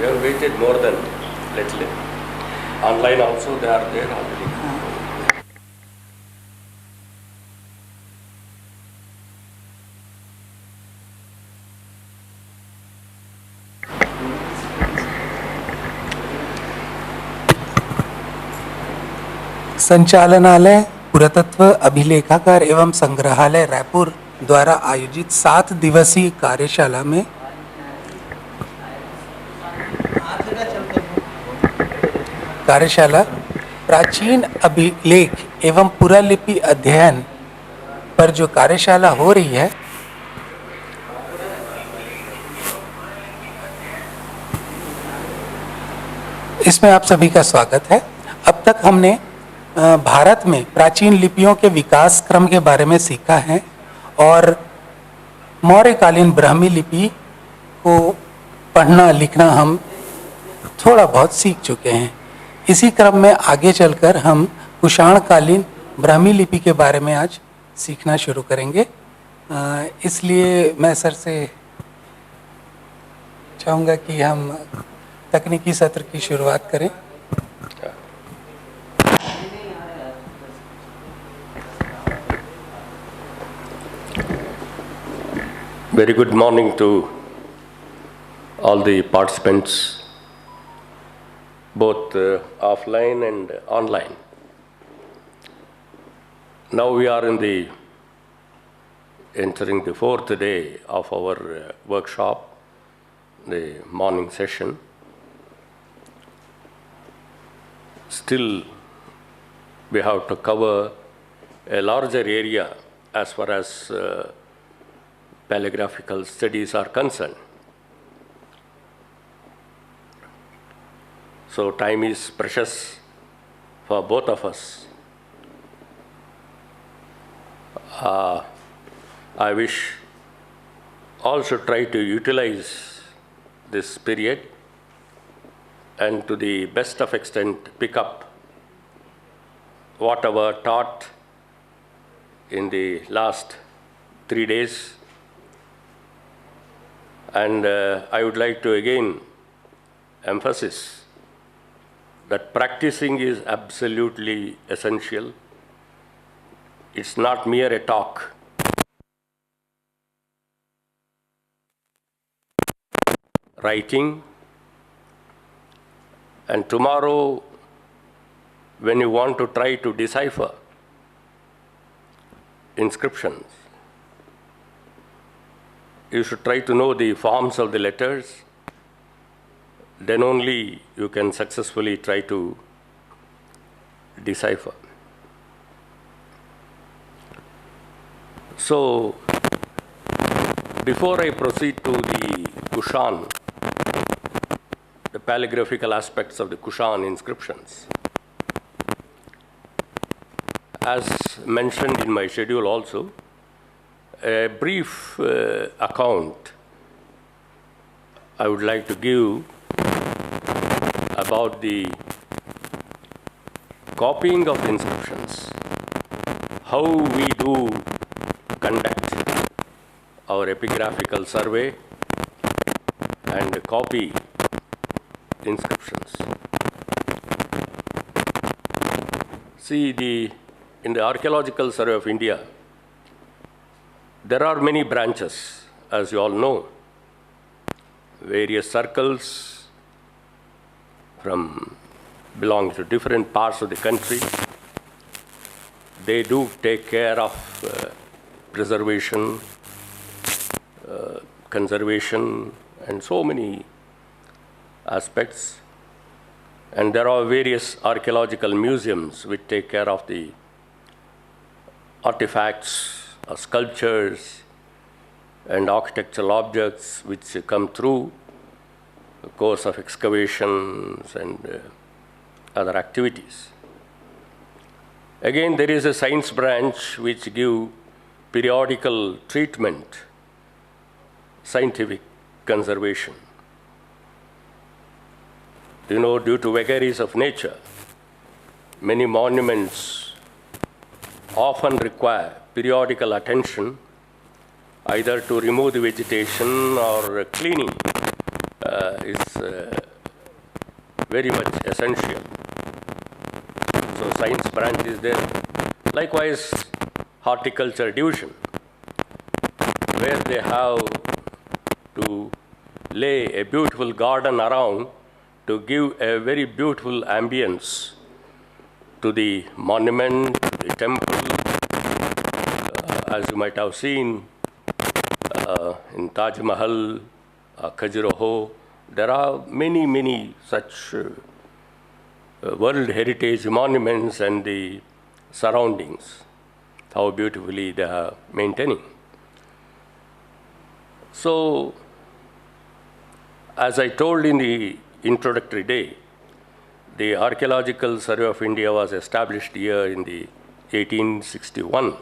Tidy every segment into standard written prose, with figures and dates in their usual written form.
We have waited more than lately. Online also they are there already. संचालनालय पुरातत्व अभिलेखागार एवं संग्रहालय रायपुर द्वारा आयोजित 7 दिवसीय कार्यशाला में प्राचीन अभिलेख एवं पुरालिपि अध्ययन पर जो कार्यशाला हो रही है, इसमें आप सभी का स्वागत है। अब तक हमने भारत में प्राचीन लिपियों के विकास क्रम के बारे में सीखा है और मौर्यकालीन ब्राह्मी लिपि को पढ़ना लिखना हम थोड़ा बहुत सीख चुके हैं। इसी क्रम में आगे चलकर हम कुषाणकालीन ब्राह्मी लिपि के बारे में आज सीखना शुरू करेंगे। इसलिए मैं सर से चाहूँगा कि हम तकनीकी सत्र की शुरुआत करें। Very good morning to all the participants, both offline and online. Now we are entering the fourth day of our workshop, the morning session. Still, we have to cover a larger area as far as paleographical studies are concerned. So time is precious for both of us. I wish all should try to utilize this period and to the best of extent pick up whatever taught in the last 3 days. And I would like to again emphasize that practicing is absolutely essential. It's not mere a talk. Writing, and tomorrow when you want to try to decipher inscriptions, you should try to know the forms of the letters. Then only you can successfully try to decipher. So, before I proceed to the Kushan, the paleographical aspects of the Kushan inscriptions, as mentioned in my schedule also, a brief account I would like to give about the copying of the inscriptions, how we do conduct our epigraphical survey and copy inscriptions. See, in the Archaeological Survey of India, there are many branches, as you all know, various circles from belonging to different parts of the country. They do take care of preservation, conservation, and so many aspects. And there are various archaeological museums which take care of the artifacts, sculptures, and architectural objects which come through the course of excavations and other activities. Again, there is a science branch which give periodical treatment, scientific conservation. You know, due to vagaries of nature, many monuments often require periodical attention, either to remove the vegetation or cleaning is very much essential. So science branch is there. Likewise, horticulture division, where they have to lay a beautiful garden around to give a very beautiful ambience to the monument, to the temple. As you might have seen in Taj Mahal, Khajuraho, there are many, many such World Heritage monuments and the surroundings, how beautifully they are maintaining. So, as I told in the introductory day, the Archaeological Survey of India was established here in the 1861.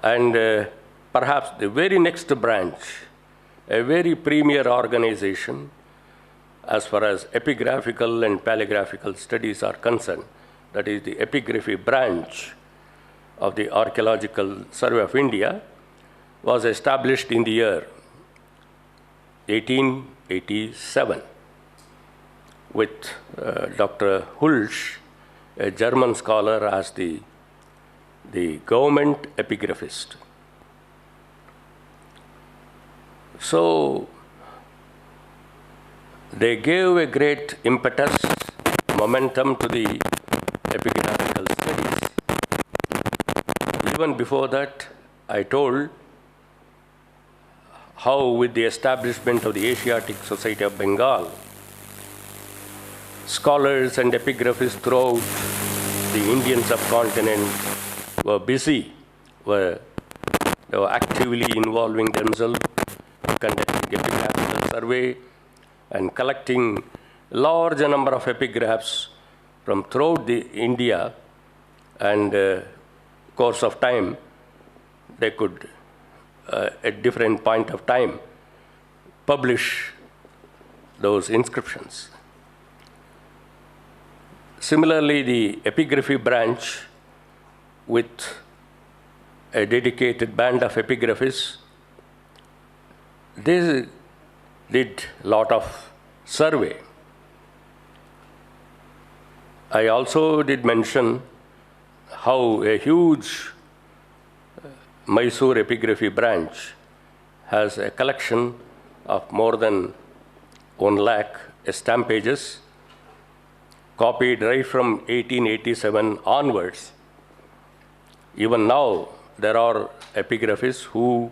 And perhaps the very next branch, a very premier organization as far as epigraphical and paleographical studies are concerned, that is the epigraphy branch of the Archaeological Survey of India, was established in the year 1887 with Dr. Hulsch, a German scholar, as the government epigraphist. So they gave a great impetus, momentum to the epigraphical studies. Even before that, I told how with the establishment of the Asiatic Society of Bengal, scholars and epigraphists throughout the Indian subcontinent were busy, they were actively involving themselves, conducting epigraphical survey and collecting large number of epigraphs from throughout the India, and course of time they could at different point of time, publish those inscriptions. Similarly, the epigraphy branch, with a dedicated band of epigraphists, they did a lot of survey. I also did mention how a huge Mysore epigraphy branch has a collection of more than 1 lakh stamp pages, copied right from 1887 onwards. Even now, there are epigraphists who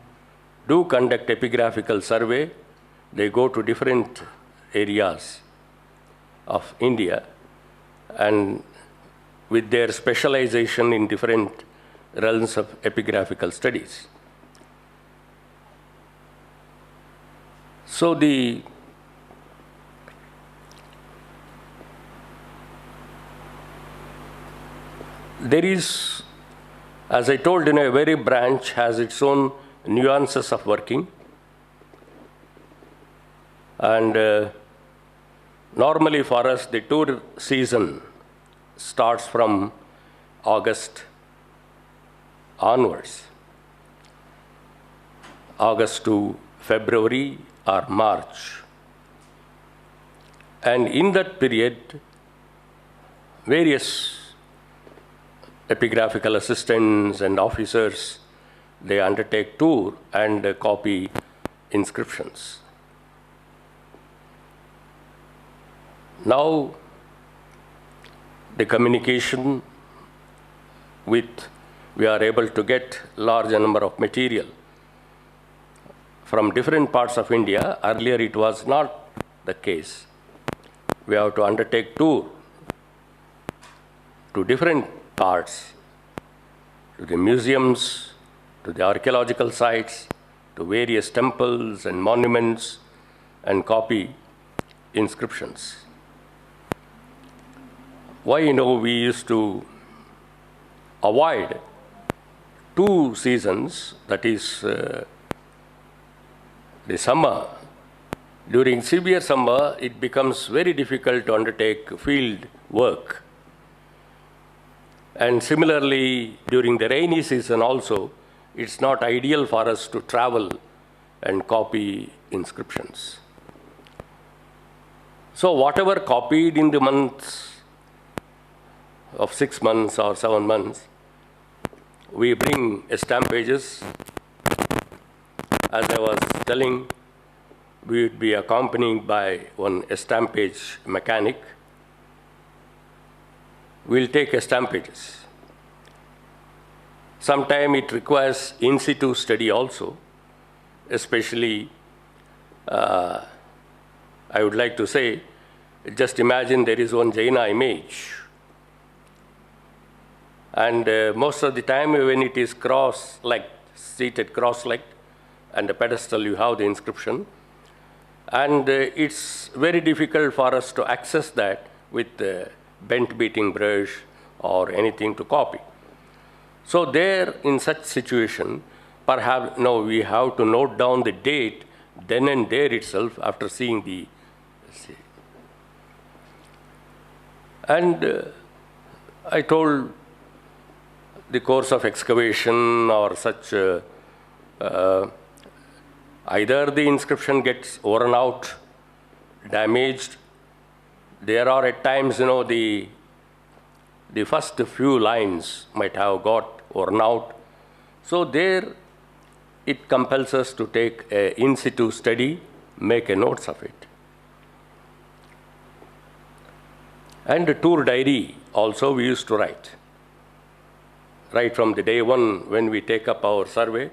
do conduct epigraphical survey. They go to different areas of India, and with their specialization in different realms of epigraphical studies. So there is, as I told, every branch has its own nuances of working. And normally for us, the tour season starts from August onwards, August to February or March. And in that period, various epigraphical assistants and officers, they undertake tour and copy inscriptions. Now, the communication with, we are able to get large number of material from different parts of India. Earlier it was not the case. We have to undertake tour to different parts, to the museums, to the archaeological sites, to various temples and monuments, and copy inscriptions. Why, we used to avoid 2 seasons, that is the summer. During severe summer, it becomes very difficult to undertake field work. And similarly, during the rainy season also, it's not ideal for us to travel and copy inscriptions. So whatever copied in the months of 6 months or 7 months, we bring stamp pages. As I was telling, we would be accompanied by one stamp page mechanic. We'll take stamp pages. Sometimes it requires in situ study also, especially, I would like to say, just imagine there is one Jaina image. And most of the time when it is cross-legged, seated cross-legged, and the pedestal you have the inscription, and it's very difficult for us to access that with bent beating brush or anything to copy. So there, in such situation, perhaps we have to note down the date then and there itself after seeing the. And I told the course of excavation or such, either the inscription gets worn out, damaged. There are at times, the first few lines might have got worn out. So there, it compels us to take an in situ study, make a notes of it. And the tour diary also we used to write. Right from the day one when we take up our survey,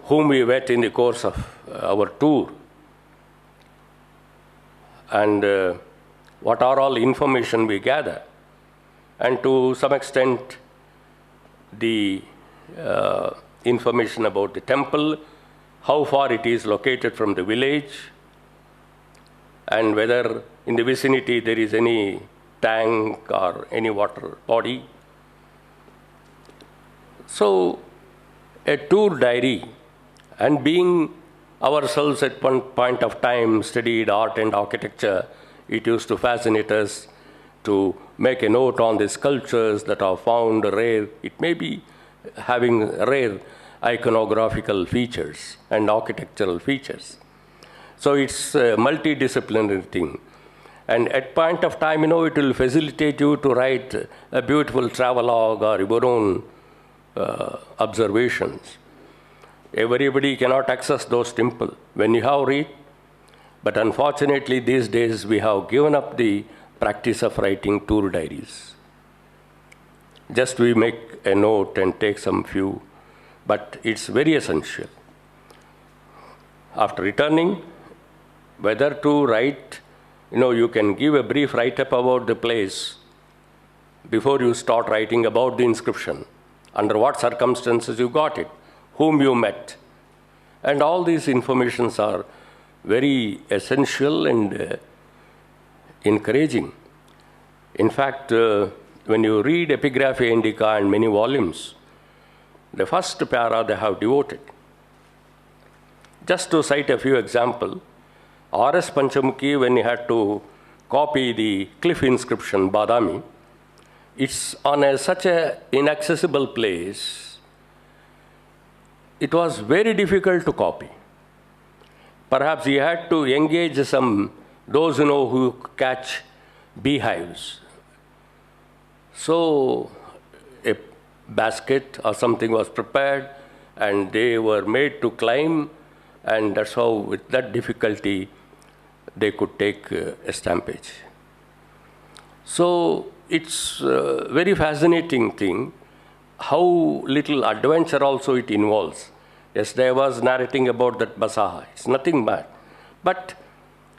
whom we met in the course of our tour, and what are all information we gather, and to some extent the information about the temple, how far it is located from the village, and whether in the vicinity there is any tank or any water body. So a tour diary And being ourselves at one point of time studied art and architecture, it used to fascinate us to make a note on the sculptures that are found rare. It may be having rare iconographical features and architectural features. So it's a multidisciplinary thing. And at point of time, it will facilitate you to write a beautiful travelogue or your own observations. Everybody cannot access those temples when you have read. But unfortunately, these days we have given up the practice of writing tour diaries. Just we make a note and take some few, but it's very essential. After returning, whether to write, you can give a brief write-up about the place before you start writing about the inscription, under what circumstances you got it, whom you met. And all these informations are very essential and encouraging. In fact, when you read Epigraphy Indica and many volumes, the first para they have devoted. Just to cite a few examples, R.S. Panchamukhi, when he had to copy the cliff inscription, Badami, it's on such an inaccessible place, it was very difficult to copy. Perhaps he had to engage those who catch beehives. So a basket or something was prepared and they were made to climb, and that's how with that difficulty they could take a stampage. So it's a very fascinating thing how little adventure also it involves. Yesterday I was narrating about that Basaha. It's nothing bad. But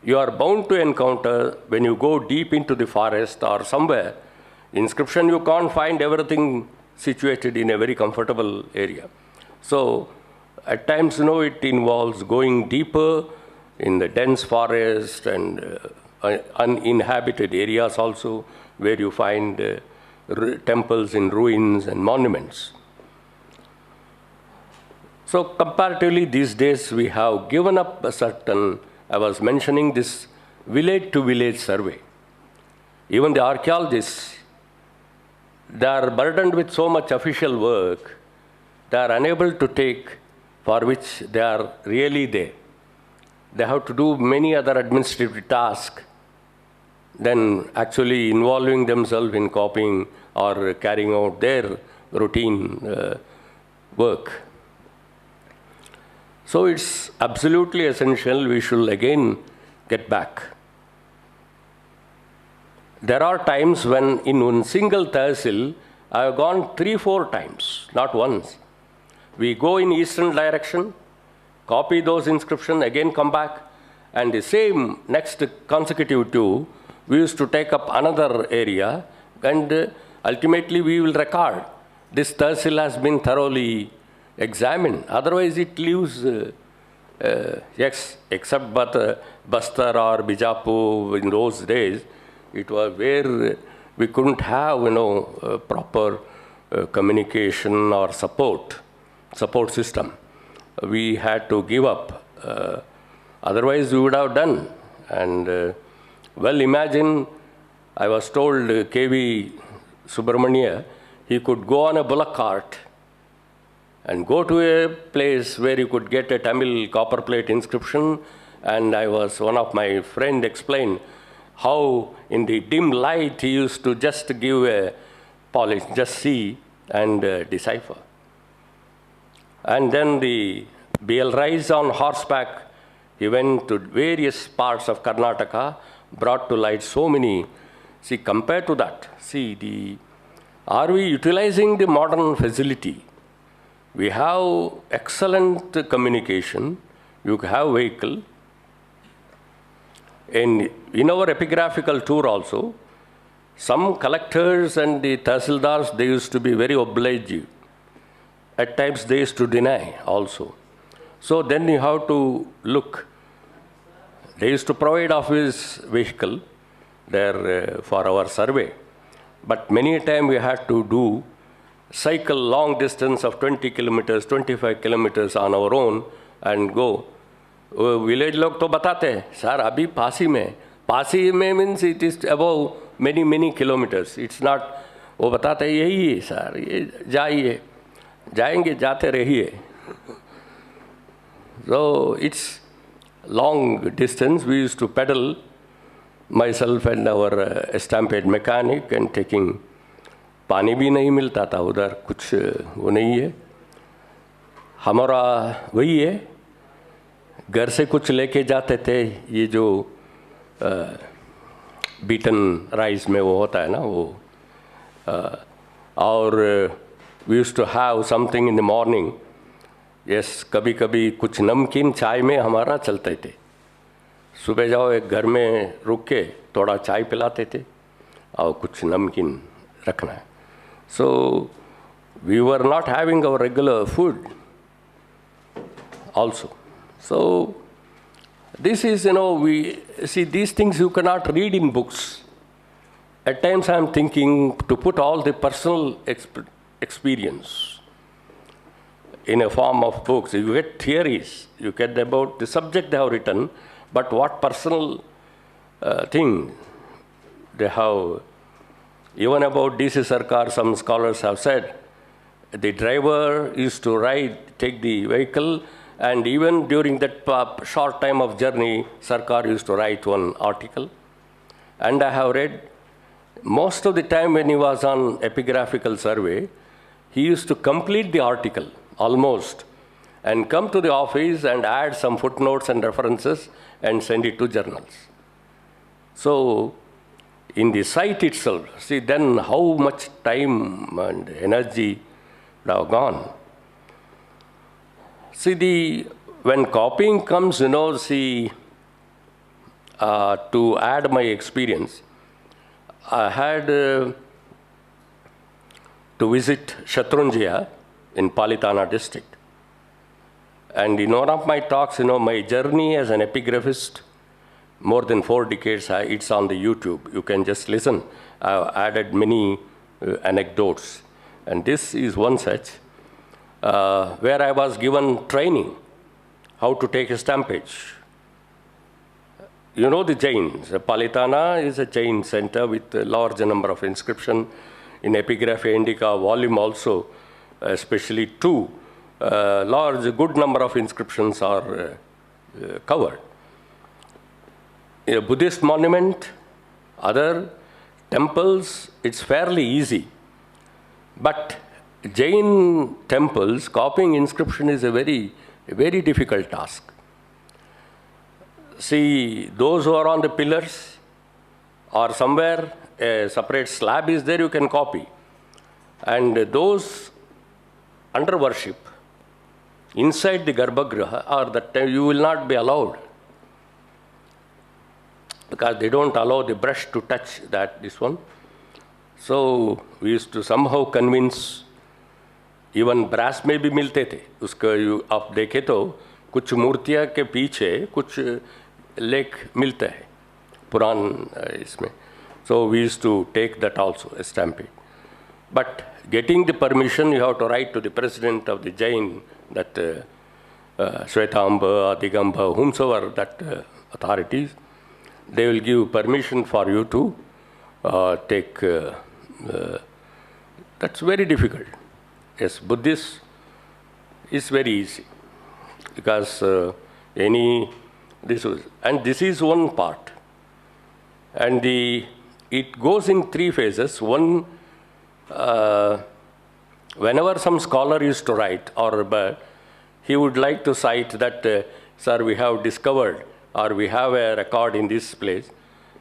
you are bound to encounter when you go deep into the forest or somewhere, inscription you can't find everything situated in a very comfortable area. So at times, it involves going deeper in the dense forest and uninhabited areas also, where you find temples in ruins and monuments. So comparatively, these days we have given up a certain, I was mentioning this village-to-village survey. Even the archaeologists, they are burdened with so much official work, they are unable to take for which they are really there. They have to do many other administrative tasks than actually involving themselves in copying or carrying out their routine work. So it's absolutely essential we should again get back. There are times when in one single tehsil, I have gone 3-4 times, not once. We go in eastern direction, copy those inscriptions, again come back, and the same next consecutive two, we used to take up another area, and ultimately we will record. This tehsil has been thoroughly examined. Otherwise it leaves, except Bastar or Bijapur in those days, it was where we couldn't have, proper communication or support system. We had to give up. Otherwise, we would have done. And well, imagine, I was told K.V. Subramania, he could go on a bullock cart and go to a place where you could get a Tamil copper plate inscription. And one of my friend explained how in the dim light he used to just give a polish, just see and decipher. And then the B.L. Rice on horseback, he went to various parts of Karnataka, brought to light so many. See, compared to that, are we utilizing the modern facility? We have excellent communication, you have vehicle. And in our epigraphical tour also, some collectors and the tehsildars, they used to be very obliging. At times they used to deny also. So then you have to look. They used to provide office vehicle there for our survey. But many a time we had to cycle long distance of 20 kilometers, 25 kilometers on our own and go. Village log to batate hai, sir, abhi Pasi mein means it is above many kilometers. It's not, वो बताते हैं यही है sir, ये जाइए, जाएंगे, जाते रहिए. So it's long distance. We used to pedal, myself and our stampede mechanic, and taking. पानी भी नहीं मिलता था उधर, कुछ वो नहीं है. हमारा वही है, घर से कुछ लेके जाते थे, ये जो बीटन राइस में वो होता है ना वो, और we used to have something in the morning. Yes, कभी कभी कुछ नमकीन चाय में हमारा चलते थे. सुबह जाओ, एक घर में रुक के थोड़ा चाय पिलाते थे और कुछ नमकीन रखना है. So we were not having our regular food also. So this is, we see these things you cannot read in books. At times I am thinking to put all the personal experience in a form of books. You get theories, you get about the subject they have written, but what personal thing they have. Even about DC Sarkar, some scholars have said the driver used to take the vehicle, and even during that short time of journey, Sarkar used to write one article. And I have read most of the time when he was on epigraphical survey, he used to complete the article almost and come to the office and add some footnotes and references and send it to journals. So in the site itself, see then how much time and energy would have gone. See, when copying comes, to add my experience, I had to visit Shatrunjaya in Palitana district. And in one of my talks, my journey as an epigraphist, more than 4 decades, it's on the YouTube. You can just listen. I've added many anecdotes. And this is one such, where I was given training, how to take a stampage. You know the Jains. Palitana is a Jain center with a large number of inscriptions. In Epigraphy Indica volume also, especially 2, large, good number of inscriptions are covered. A Buddhist monument, other temples, it's fairly easy. But Jain temples, copying inscription is a very difficult task. See, those who are on the pillars or somewhere a separate slab is there, you can copy. And those under worship, inside the Garbhagriha, or that you will not be allowed, because they don't allow the brush to touch this one. So we used to somehow convince, even brass में भी मिलते थे. उसको आप देखे तो कुछ मूर्तियाँ के पीछे कुछ लेख मिलते हैं पुरान इसमें. So we used to take that also, a stampede. But getting the permission, you have to write to the president of the Jain, that Shvetamba, Digamba, whomsoever that authorities, they will give permission for you to take. That's very difficult. Yes, Buddhist is very easy, because this is one part, and it goes in 3 phases. One, whenever some scholar used to write, or he would like to cite that, sir, we have discovered, or we have a record in this place.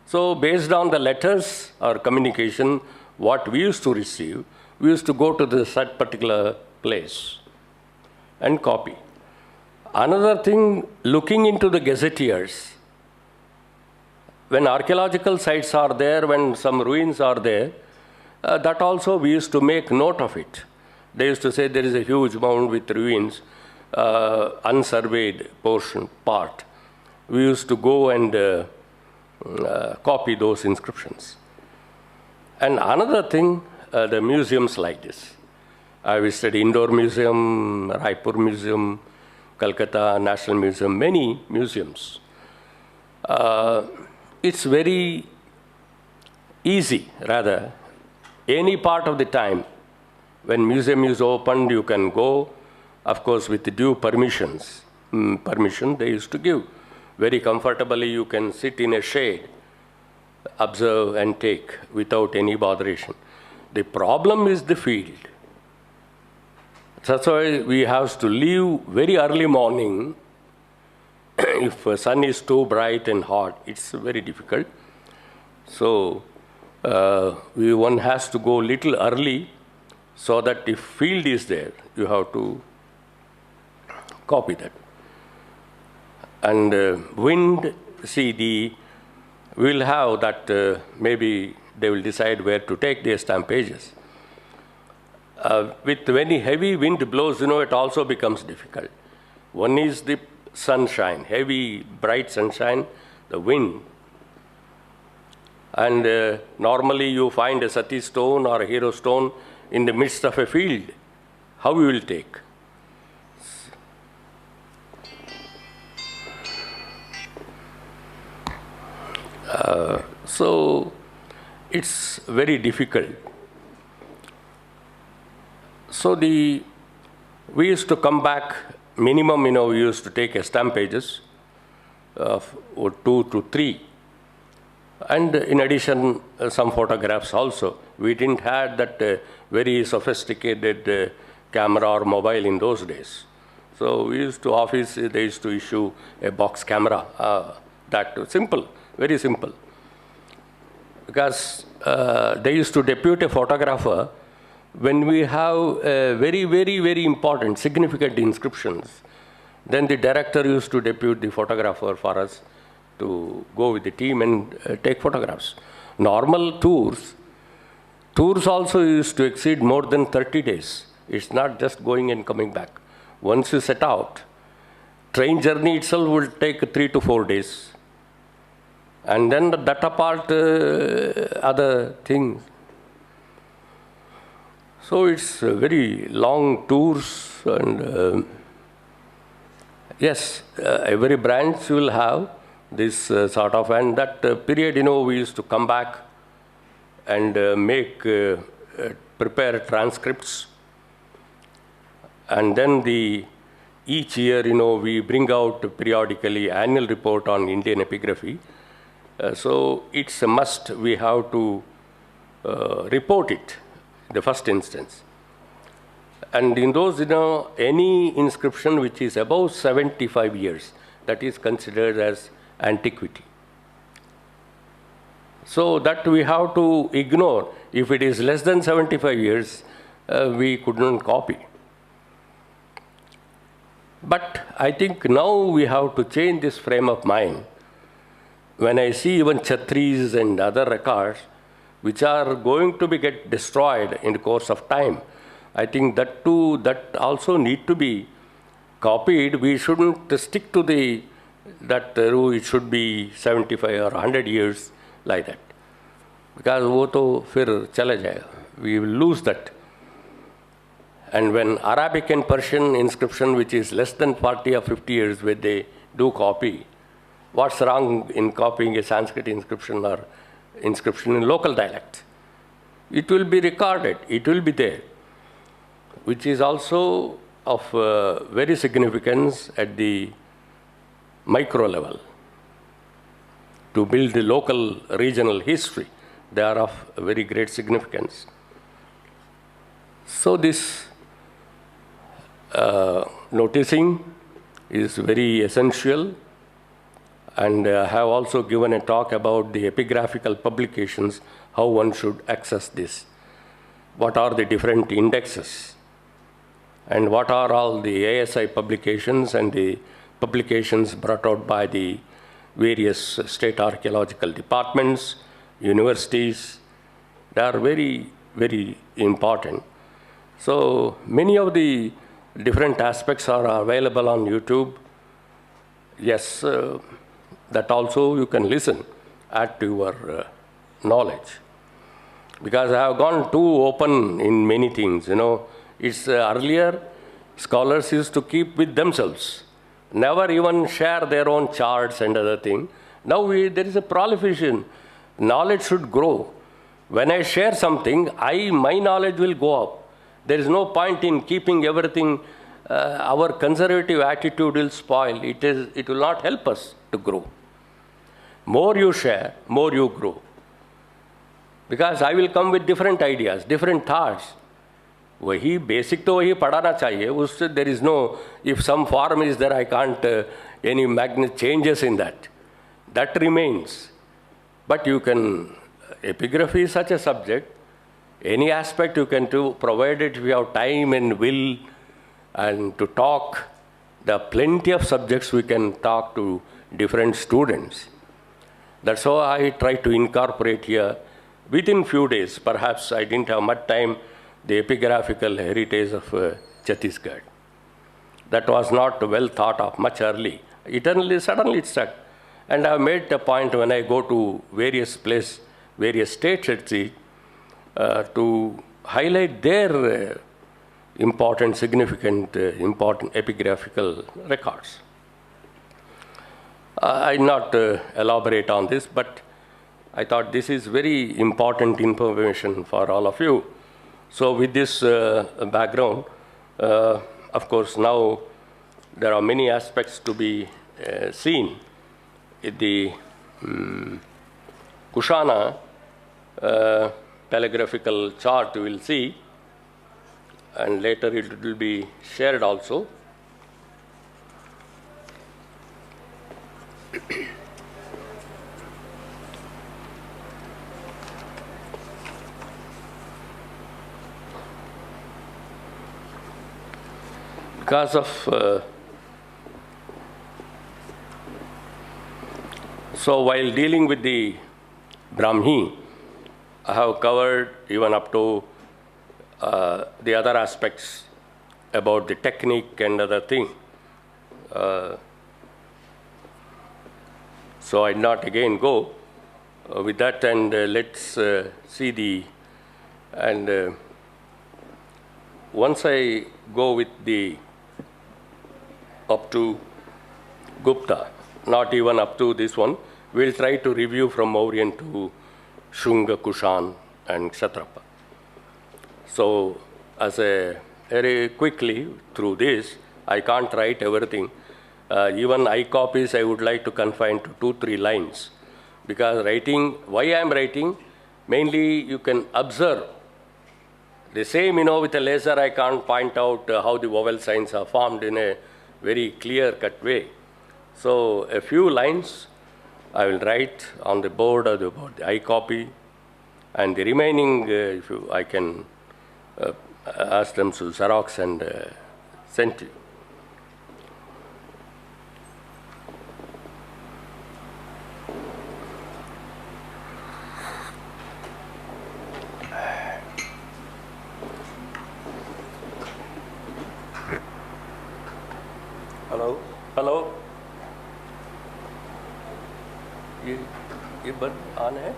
So based on the letters or communication, what we used to receive, we used to go to that particular place and copy. Another thing, looking into the gazetteers. When archaeological sites are there, when some ruins are there, that also we used to make note of it. They used to say there is a huge mound with ruins, unsurveyed part. We used to go and copy those inscriptions. And another thing, the museums like this. I visited Indore Museum, Raipur Museum, Calcutta National Museum, many museums. It's very easy, rather. Any part of the time, when museum is opened, you can go, of course, with the due permission they used to give. Very comfortably, you can sit in a shade, observe and take without any botheration. The problem is the field. That's why we have to leave very early morning. If the sun is too bright and hot, it's very difficult. So one has to go little early so that if field is there, you have to copy that. And wind, see, we'll have that, maybe they will decide where to take their stamp pages. With when heavy wind blows, it also becomes difficult. One is the sunshine, heavy, bright sunshine, the wind. And normally you find a Sati stone or a hero stone in the midst of a field. How you will take? So it's very difficult. So we used to come back, minimum, we used to take a stamp pages of 2 to 3. And in addition, some photographs also. We didn't have that very sophisticated camera or mobile in those days. So we used to office, they used to issue a box camera. That simple, very simple. Because they used to depute a photographer when we have very, very, very important, significant inscriptions. Then the director used to depute the photographer for us to go with the team and take photographs. Normal tours also used to exceed more than 30 days. It's not just going and coming back. Once you set out, train journey itself will take 3 to 4 days. And then that apart, other things. So it's very long tours, and yes, every branch will have this sort of, and that period, we used to come back and prepare transcripts. And then each year, we bring out periodically annual report on Indian epigraphy. So it's a must, we have to report it, the first instance. And in those, any inscription which is above 75 years, that is considered as antiquity. So that we have to ignore. If it is less than 75 years, we couldn't copy. But I think now we have to change this frame of mind. When I see even Chhatris and other records, which are going to get destroyed in the course of time, I think that also need to be copied. We shouldn't stick to that rule, it should be 75 or 100 years like that. Because wo to fir chala jayega. We will lose that. And when Arabic and Persian inscription, which is less than 40 or 50 years, where they do copy, what's wrong in copying a Sanskrit inscription or inscription in local dialect? It will be recorded, it will be there, which is also of very significance at the micro level. To build the local regional history, they are of very great significance. So this noticing is very essential. And I have also given a talk about the epigraphical publications, how one should access this. What are the different indexes? And what are all the ASI publications and the publications brought out by the various state archaeological departments, universities? They are very, very important. So many of the different aspects are available on YouTube. Yes, that also you can listen, add to your knowledge. Because I have gone too open in many things, It's earlier, scholars used to keep with themselves. never even share their own charts and other thing. Now there is a proliferation. Knowledge should grow. When I share something, my knowledge will go up. There is no point in keeping everything. Our conservative attitude will spoil. It will not help us to grow. More you share, more you grow. Because I will come with different ideas, different thoughts. वही basic तो वही पढ़ाना चाहिए. उससे there is no, if some form is there, I can't any magnet changes in that. That remains. But you can, epigraphy is such a subject. Any aspect you can do, provided we have time and will and to talk. There are plenty of subjects we can talk to different students. That's how I try to incorporate here within few days. Perhaps I didn't have much time, the epigraphical heritage of Chhattisgarh. That was not well thought of much early. Suddenly it struck. And I made a point when I go to various places, various states at sea, to highlight their important, significant, important epigraphical records. I not elaborate on this, but I thought this is very important information for all of you. So with this background, of course, now there are many aspects to be seen. The Kushana telegraphical chart you will see, and later it will be shared also. Because of so while dealing with the Brahmi, I have covered even up to the other aspects about the technique and other thing. So I not again go with that, and let's see the, and once I go with the up to Gupta, not even up to this one, we'll try to review from Mauryan to Shunga, Kushan, and Kshatrapa. So, as a very quickly through this, I can't write everything. Even I copies, I would like to confine to 2-3 lines, because writing, why I am writing, mainly you can observe. The same, with a laser, I can't point out how the vowel signs are formed in a very clear-cut way. So, a few lines I will write on the board or about the I copy, and the remaining, I can ask them to Xerox and send to you. Hello? Hello? ये बंद on है?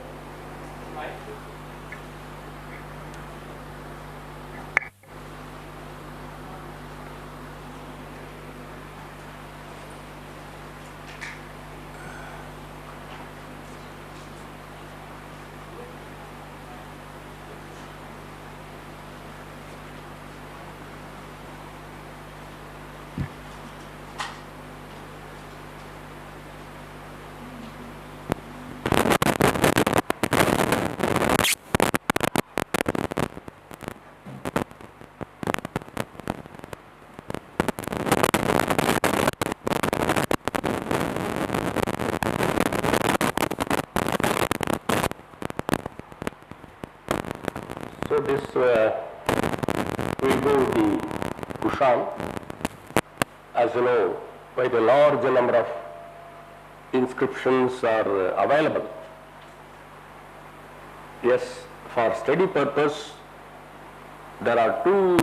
So this will go the Kushan. As you know, quite a large number of inscriptions are available. Yes, for study purpose, there are two.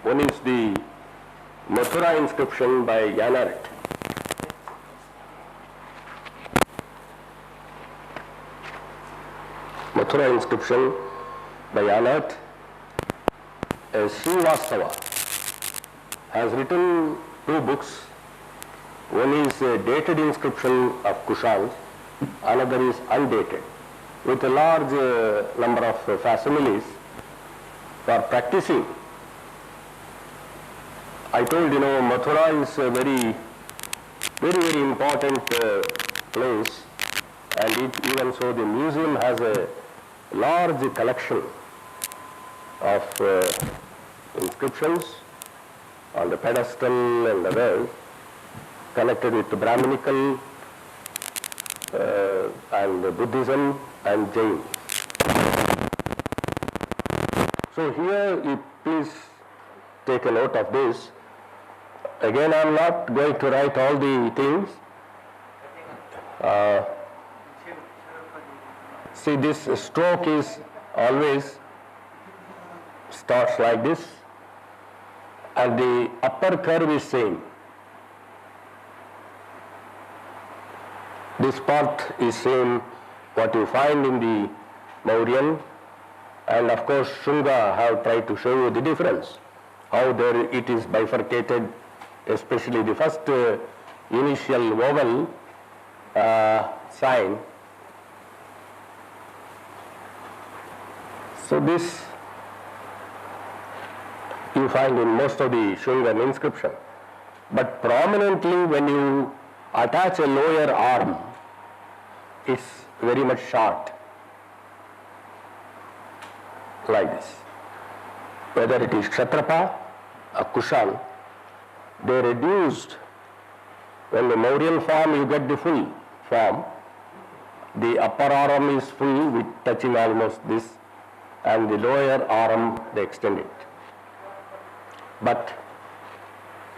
One is the Mathura inscription by Yanaret. Mathura inscription by Yanaret. Srivastava has written 2 books, One is a dated inscription of Kushans, another is undated, with a large number of facsimiles for practicing. I told Mathura is a very important place, and even so the museum has a large collection of inscriptions on the pedestal and the well connected with the Brahminical and Buddhism and Jain. So here you please take a note of this. Again, I am not going to write all the things. See, this stroke is always starts like this, and the upper curve is same. This part is same what you find in the Mauryan, and of course Shunga have tried to show you the difference, how there it is bifurcated, especially the first initial vowel sign. So this you find in most of the Shungan inscription, but prominently when you attach a lower arm, it's very much short, like this. Whether it is Kshatrapa or Kushan, they reduced. When the Mauryan form you get the full form, the upper arm is full with touching almost this, and the lower arm they extend it. But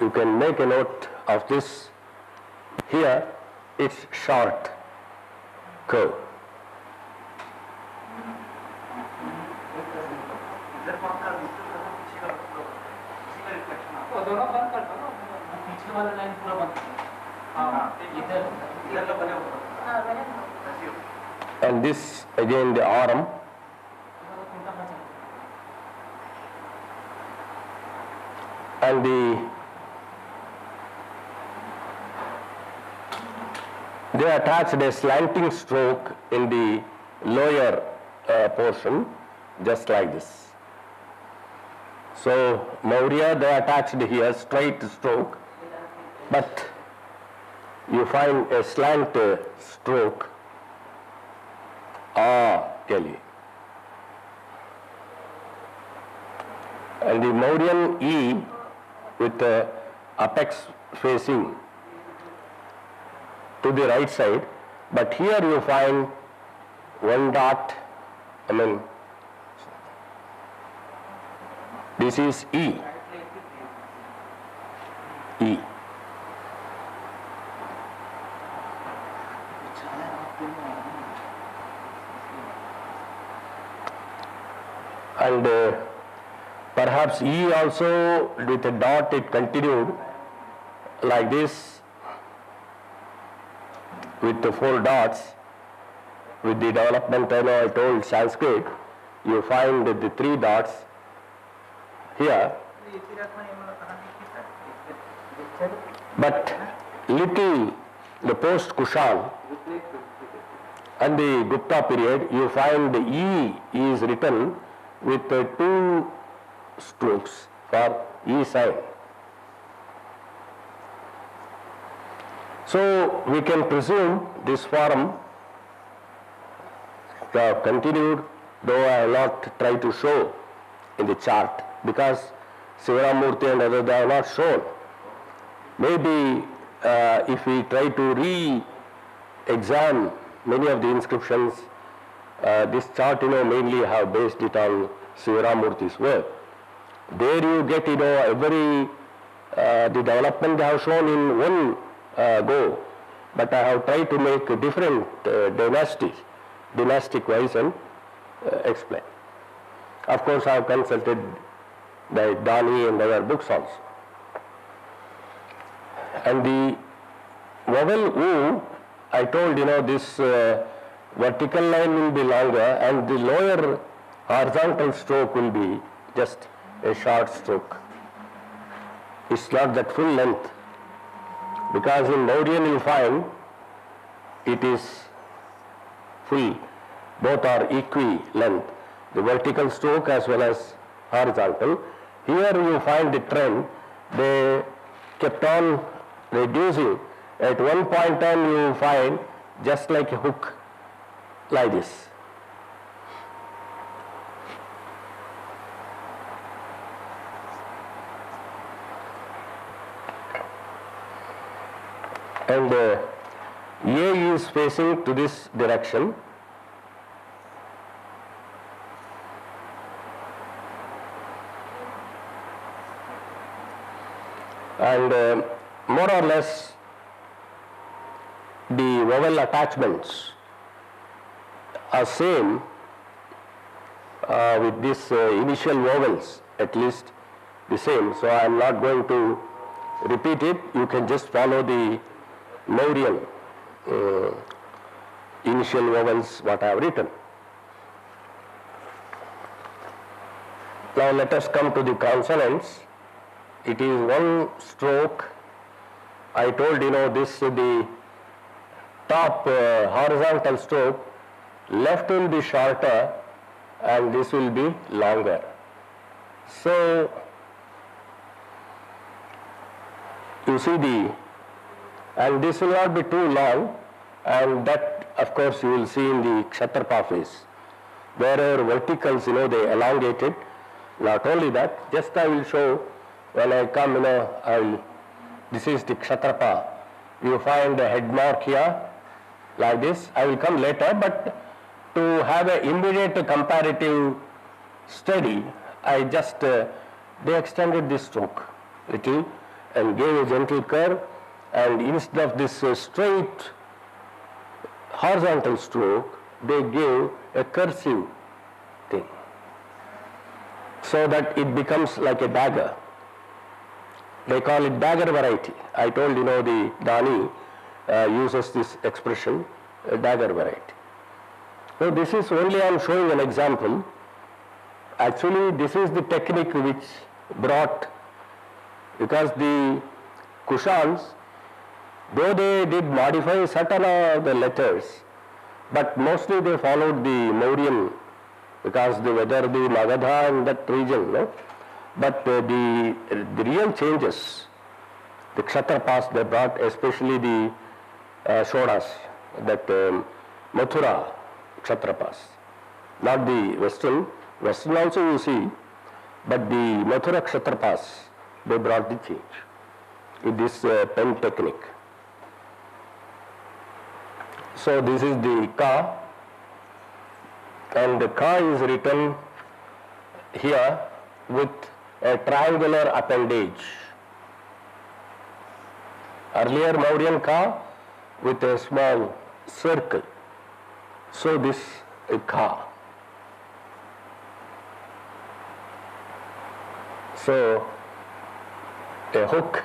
you can make a note of this. Here it's short curve. And this again the arm. And they attached a slanting stroke in the lower portion, just like this. So Maurya, they attached here straight stroke, but you find a slant stroke Kelly. And the Mauryan E with the apex facing to the right side, but here you find one dot, this is E. E. And perhaps E also with a dot it continued like this with the 4 dots. With the development I told Sanskrit, you find the 3 dots here, but little the post Kushan and the Gupta period you find the E is written with 2 strokes for E sign. So we can presume this form continued, though I have not tried to show in the chart because Sivaramurthy and others they have not shown. Maybe if we try to re-examine many of the inscriptions, this chart mainly have based it on Sivaramurthy's work. There you get every the development they have shown in one go, but I have tried to make a different dynastic wise and explain. Of course, I have consulted the Dani and other books also. And the vowel U, I told this vertical line will be longer and the lower horizontal stroke will be just a short stroke. It's not that full length because in Mauryan you find it is full, both are equi-length, the vertical stroke as well as horizontal. Here you find the trend, they kept on reducing. At one point in time you find just like a hook, like this. And A is facing to this direction. And more or less the vowel attachments are same with these initial vowels, at least the same. So I am not going to repeat it. You can just follow the Mauryan initial vowels what I have written. Now let us come to the consonants. It is one stroke. I told this the top horizontal stroke, left will be shorter and this will be longer. So you see and this will not be too long, and that of course you will see in the Kshatrapa phase. Wherever verticals, they elongated. Not only that, just I will show when I come, this is the Kshatrapa. You find the head mark here, like this. I will come later, but to have an immediate comparative study, I just, they extended this stroke little and gave a gentle curve, and instead of this straight horizontal stroke, they gave a cursive thing, so that it becomes like a dagger. They call it dagger variety. I told the Dani uses this expression, dagger variety. So this is only I am showing an example. Actually this is the technique which brought, because the Kushans, though they did modify certain of the letters, but mostly they followed the Mauryan, because whether the Magadha and that region, but the real changes, the Kshatrapas they brought, especially the Shodas, that Mathura Kshatrapas, not the Western also you see, but the Mathura Kshatrapas, they brought the change with this pen technique. So this is the Ka, and the Ka is written here with a triangular appendage. Earlier Mauryan Ka with a small circle. So this is Ka. So a hook,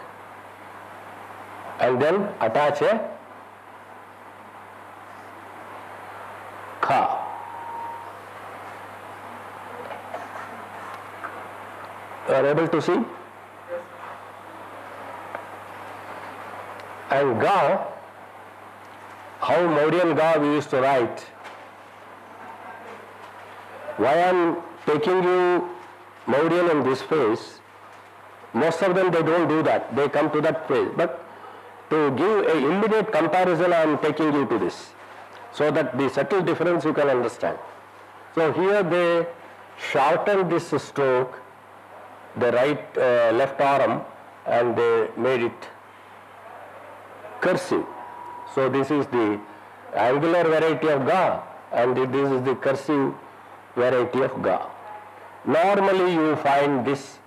and then attach a Ka. You are able to see? And Ga, how Mauryan Ga we used to write. Why I am taking you Mauryan in this phase, most of them they don't do that, they come to that phase. But to give an immediate comparison, I am taking you to this, so that the subtle difference you can understand. So here they shortened this stroke, the right left arm, and they made it cursive. So this is the angular variety of Ga, and this is the cursive variety of Ga. Normally you find this,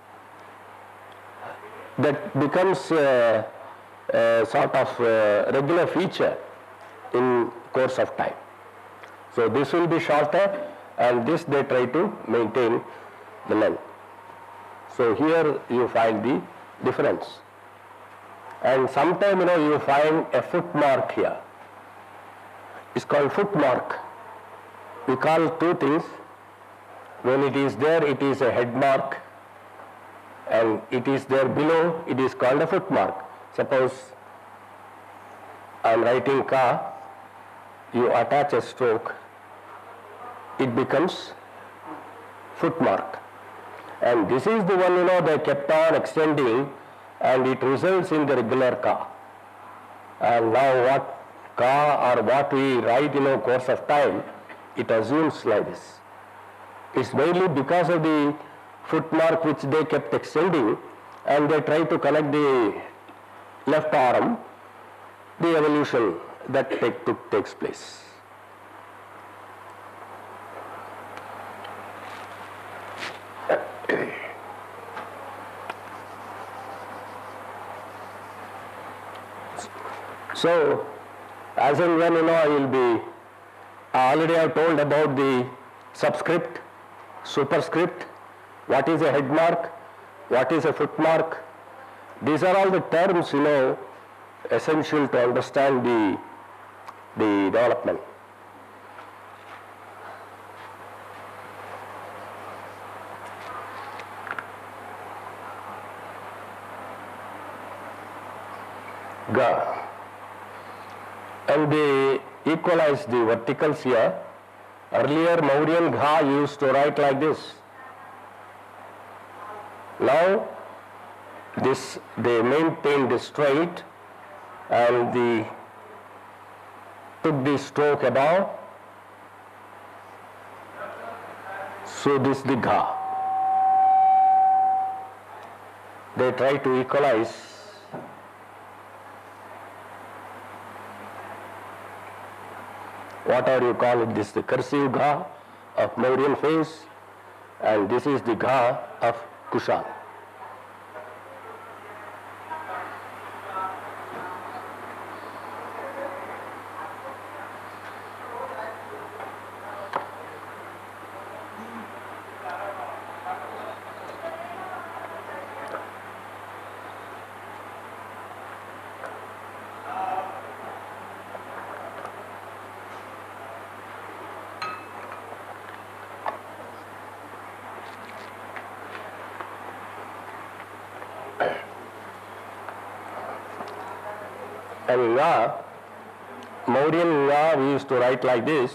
that becomes a sort of regular feature in course of time. So this will be shorter, and this they try to maintain the length. So here you find the difference. And sometime you find a footmark here. It's called footmark. We call two things. When it is there, it is a head mark, and it is there below, it is called a footmark. Suppose I'm writing ka, you attach a stroke, it becomes footmark. And this is the one, they kept on extending, and it results in the regular ka. And now what ka or what we write course of time, it assumes like this. It's mainly because of the footmark which they kept extending, and they try to connect the left arm, the evolution that takes place. So, as and when I will be, I already have told about the subscript, superscript, what is a head mark, what is a footmark. These are all the terms, essential to understand the development. Ga. And they equalize the verticals here. Earlier Mauryan Gha used to write like this. Now they maintained the straight and took the stroke above. So this is the Gha. They try to equalize. Whatever you call it, this is the cursive Gha of Mauryan phase, and this is the Gha of Kushan. And Nga, Mauryan Nga we used to write like this,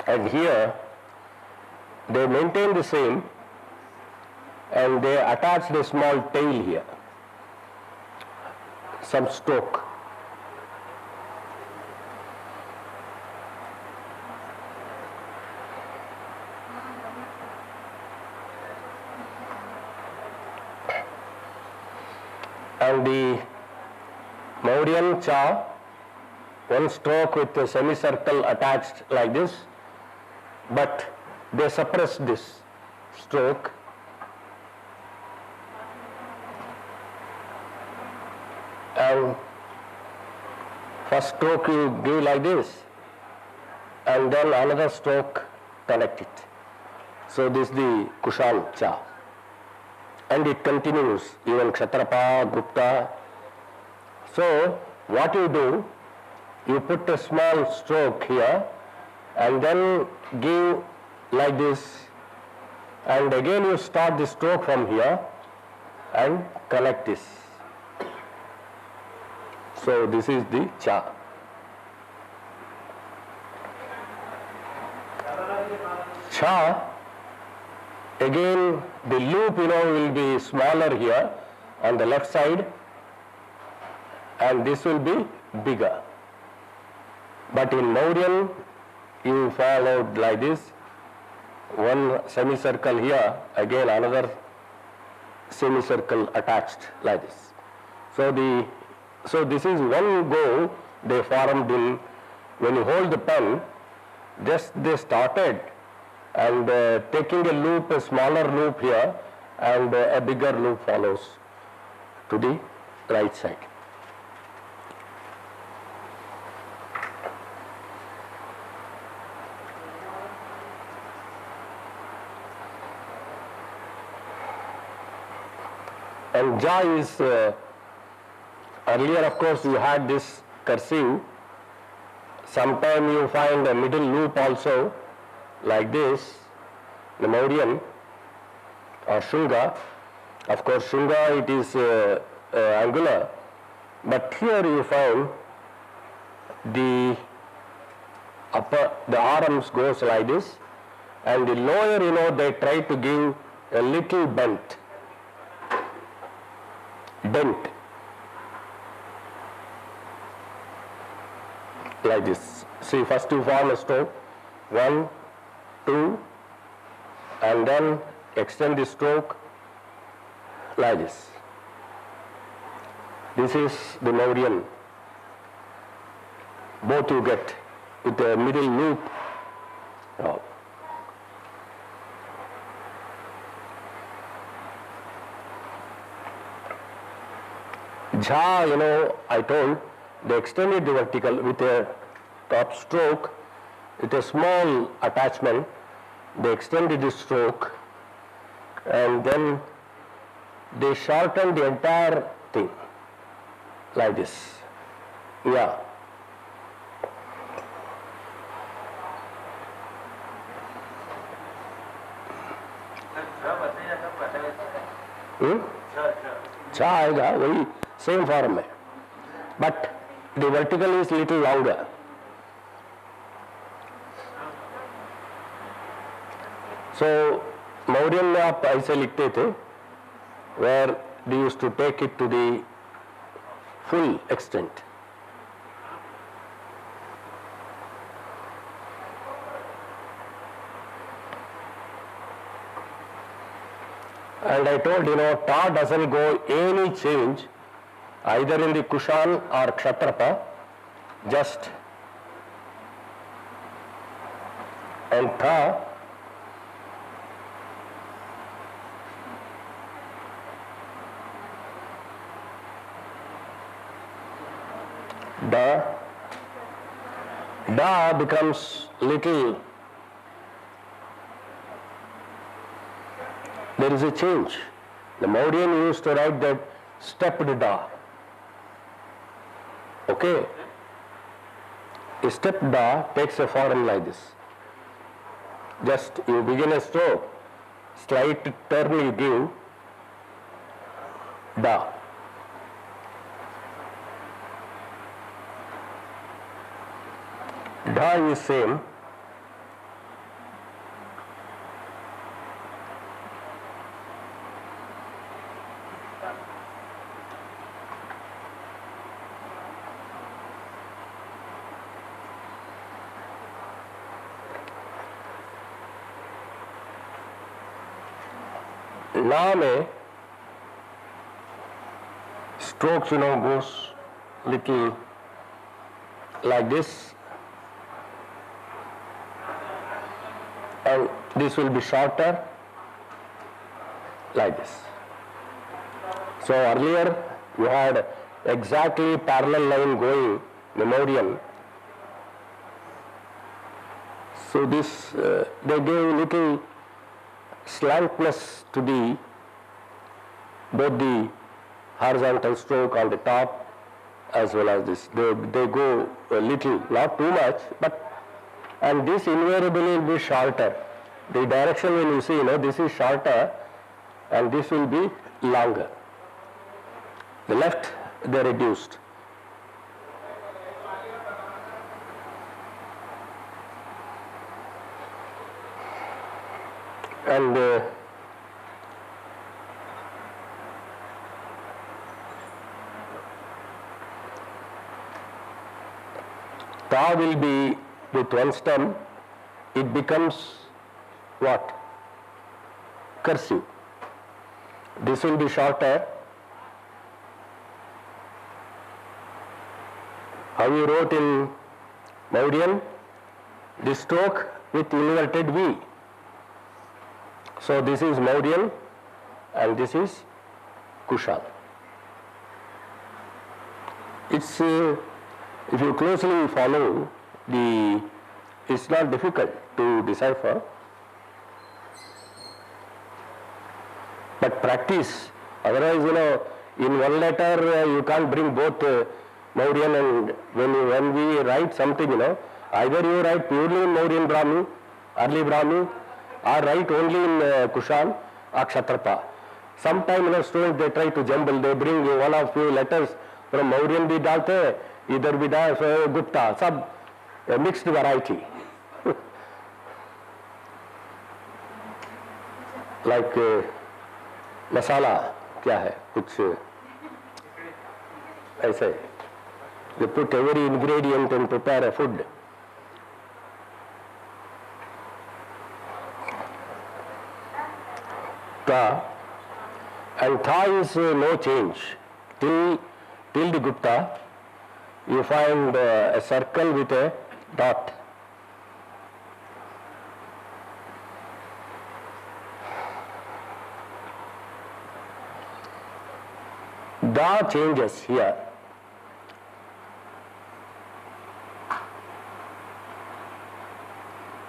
and here they maintain the same and they attach the small tail here, some stroke. And the Mauryan Cha, one stroke with a semicircle attached like this, but they suppress this stroke and first stroke you give like this and then another stroke connect it. So this is the Kushan Cha, and it continues even Kshatrapa, Gupta. So what you do, you put a small stroke here and then give like this, and again you start the stroke from here and connect this. So this is the Cha. Cha, again the loop will be smaller here on the left side, and this will be bigger. But in Mauryan, you follow like this, one semicircle here, again another semicircle attached like this. So this is one go they formed in, when you hold the pen, just they started and taking a loop, a smaller loop here, and a bigger loop follows to the right side. And Ja is, earlier of course you had this cursive, sometime you find a middle loop also like this, the Mauryan or Shunga. Of course Shunga it is angular, But here you find the arms goes like this, and the lower, they try to give a little bent, like this. See, first you form a stroke, 1, 2, and then extend the stroke like this. This is the Mauryan. Both you get with the middle loop. Jha, I told, they extended the vertical with a top stroke, with a small attachment. They extended the stroke, and then they shortened the entire thing like this. Yeah. Cha आएगा वही same form में, but the vertical is little longer. So Mauryan में आप ऐसे लिखते थे, where they used to take it to the full extent. And I told, Ta doesn't go any change either in the Kushan or Kshatrapa, just and Tha Da becomes little. There is a change. The Mauryan used to write that stepped Da. Okay? A stepped Da takes a form like this. Just you begin a stroke, slight turn you give, Da. Da is same. Na में strokes goes little like this, and this will be shorter like this. So earlier you had exactly parallel line going the Mauryan. So this they gave little slantness to the both the horizontal stroke on the top as well as this. They go a little, not too much, but and this invariably will be shorter. The direction when you see, this is shorter and this will be longer. The left they reduced. And Ta will be with one stem, it becomes what? Cursive. This will be shorter. How you wrote in Mauryan? This stroke with inverted V. So this is Mauryan and this is Kushan. It's if you closely follow it's not difficult to decipher, but practice. Otherwise, in one letter you can't bring both Mauryan and when we write something, either you write purely in Mauryan Brahmi, early Brahmi, or write only in Kushan or Kshatrapa. Sometimes students they try to jumble, they bring one or few letters from Mauryan भी डालते हैं, इधर भी डाल गुप्ता, सब mixed variety. Like मसाला क्या है, कुछ ऐसे. They put every ingredient and prepare a food. Ta, and Tha is no change. Till the Gupta, you find a circle with a dot. Da changes here.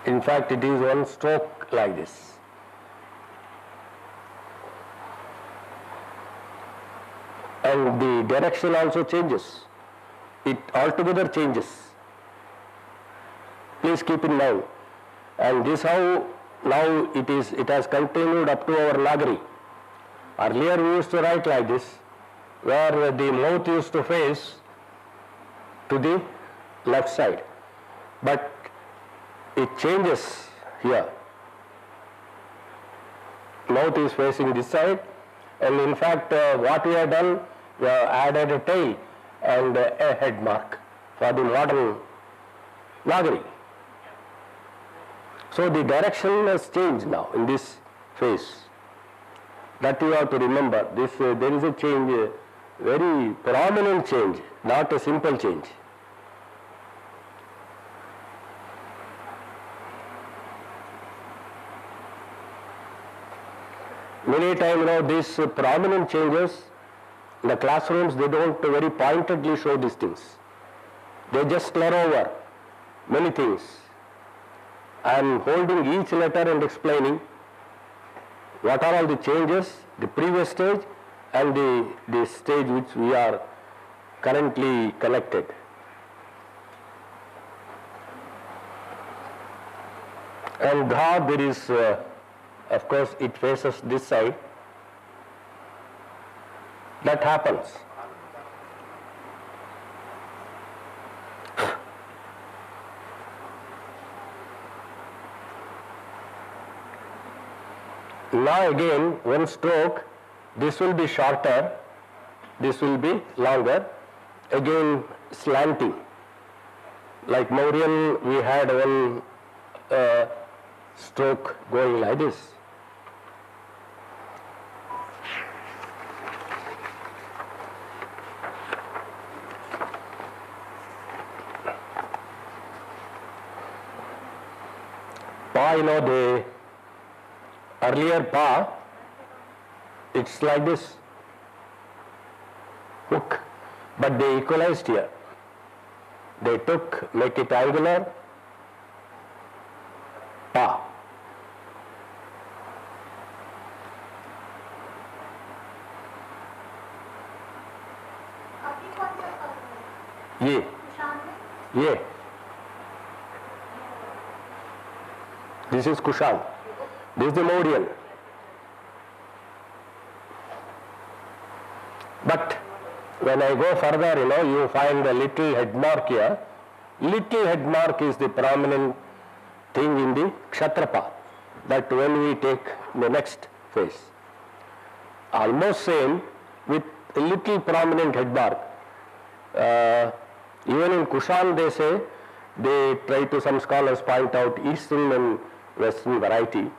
In fact, it is one stroke like this. And the direction also changes. It altogether changes. Please keep in mind. And this how now it has continued up to our Nagari. Earlier we used to write like this, where the mouth used to face to the left side. But it changes here. Mouth is facing this side, and in fact what we have done, we have added a tail and a head mark for the modern Nagari. So the direction has changed now in this phase. That you have to remember. This there is a change, very prominent change, not a simple change. Many times, these prominent changes in the classrooms, they don't very pointedly show these things. They just slur over many things. I am holding each letter and explaining what are all the changes, the previous stage and the stage which we are currently connected. And Dha, there is, of course, it faces this side. That happens. Now again, one stroke, this will be shorter, this will be longer, again slanting. Like Mauryan, we had one stroke going like this. Pa, the earlier Pa, it's like this hook, but they equalized here. They make it angular, Pa. ये this is Kushan, this is the Mauryan. But when I go further, you find a little head mark here. Little head mark is the prominent thing in the Kshatrapa, that when we take the next phase. Almost same with a little prominent head mark. Even in Kushan they try to, some scholars point out Eastern and Western variety,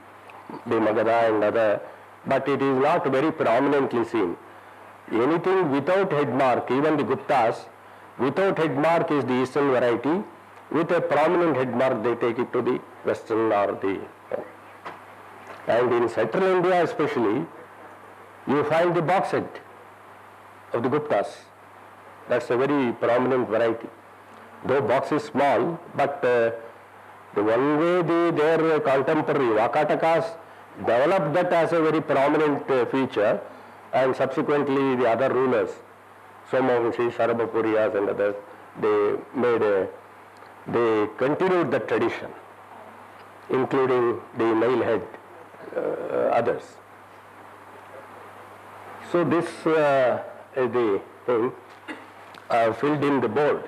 the Magadha and other, but it is not very prominently seen. Anything without head mark, even the Guptas, without head mark is the Eastern variety. With a prominent head mark, they take it to the Western or the. And in Central India especially, you find the box head of the Guptas. That's a very prominent variety. Though box is small, but the one way their contemporary Vakatakas developed that as a very prominent feature, and subsequently the other rulers, Somavanshi, Sarabapuriyas and others, they continued the tradition, including the male head, others. So this is the thing. filled in the board.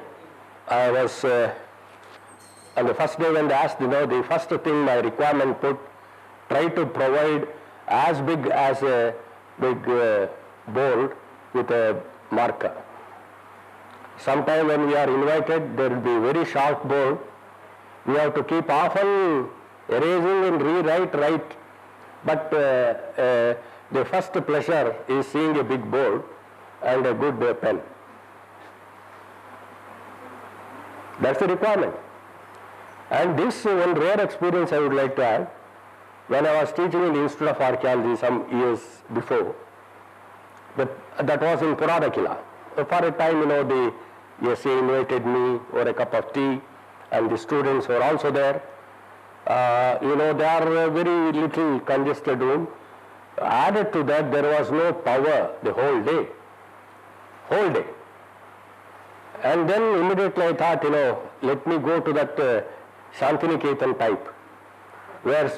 I was, on the first day when they asked, the first thing my requirement put, try to provide as big as a big board with a marker. Sometime when we are invited, there will be very sharp board. We have to keep often erasing and rewrite. But the first pleasure is seeing a big board and a good pen. That's the requirement. And this one rare experience I would like to add. When I was teaching in the Institute of Archaeology some years before, that was in Puradakila. For a time, the SA invited me for a cup of tea, and the students were also there. They are a very little congested room. Added to that, there was no power the whole day. And then immediately I thought, let me go to that Shantiniketan type, where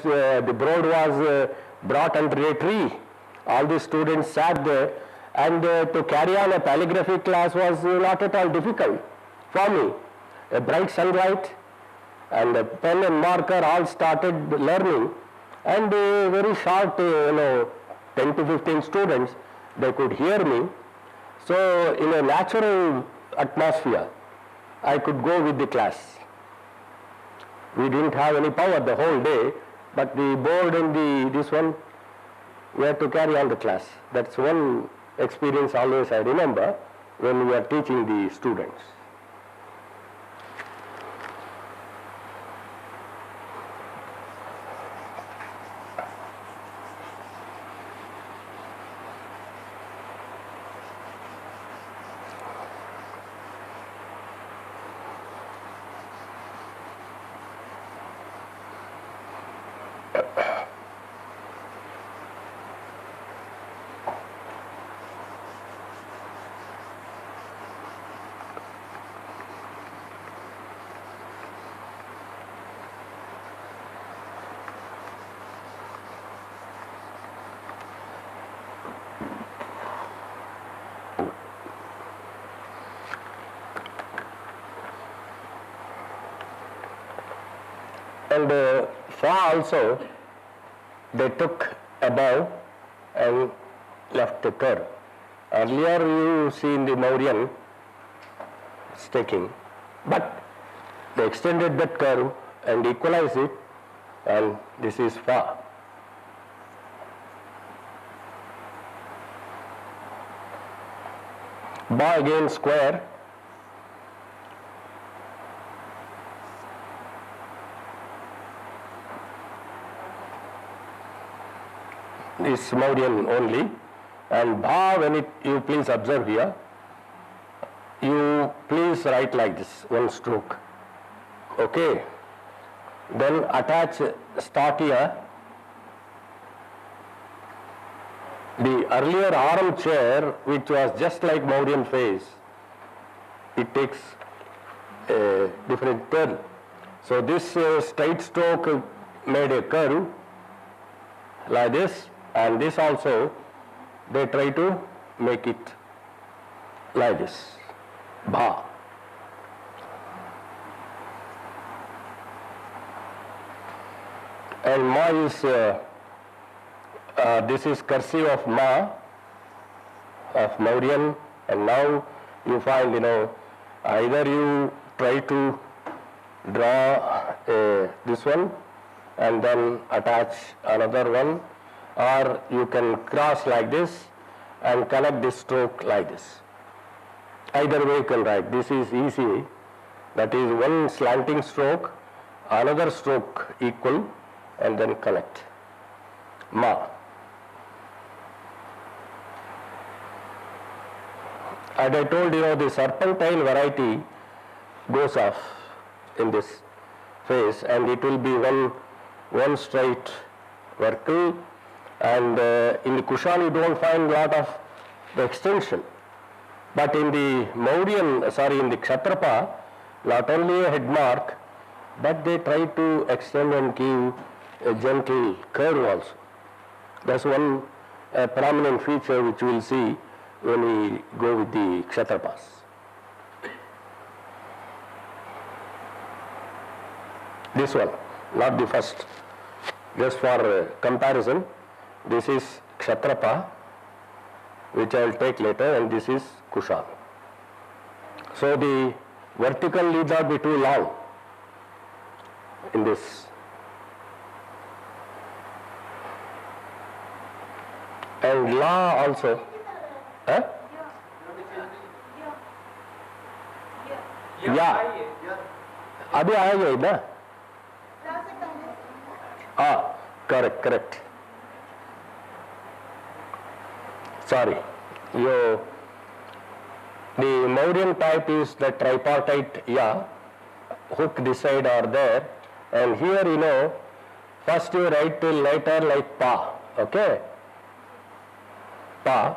the board was brought under a tree. All the students sat there, and to carry on a calligraphy class was not at all difficult for me. A bright sunlight and a pen and marker, all started learning, and very short, 10 to 15 students, they could hear me. So in a natural atmosphere, I could go with the class. We didn't have any power the whole day, but the board and this one, we had to carry on the class. That's one experience always I remember when we are teaching the students. And Fa also, they took above and left the curve. Earlier you see in the Mauryan staking, but they extended that curve and equalized it, and this is Fa. Ba again square. Is Mauryan only, and Bha, when you please observe here, you please write like this, one stroke. Okay. Then attach, start here. The earlier armchair, which was just like Mauryan face, it takes a different turn. So this straight stroke made a curve like this. And this also, they try to make it like this, Bha. And Ma is, this is cursive of Ma, of Mauryan, and now you find, either you try to draw this one and then attach another one, or you can cross like this and connect this stroke like this. Either way you can write. This is easy. That is one slanting stroke, another stroke equal, and then connect. Ma. And I told the serpentine variety goes off in this phase, and it will be one straight vertical. And in the Kushan you don't find a lot of the extension. But in the Mauryan, in the Kshatrapa, not only a head mark, but they try to extend and give a gentle curve also. That's one prominent feature which we will see when we go with the Kshatrapas. This one, not the first. Just for comparison, this is Kshatrapa, which I will take later, and this is Kushan. So the vertical need not be too long in this. And law also. Huh? Yeah. अभी आएगा ही ना? Ah, correct. Sorry. The Mauryan type is the tripartite ya, hook this side or there, and here first you write till later like pa, okay? Pa,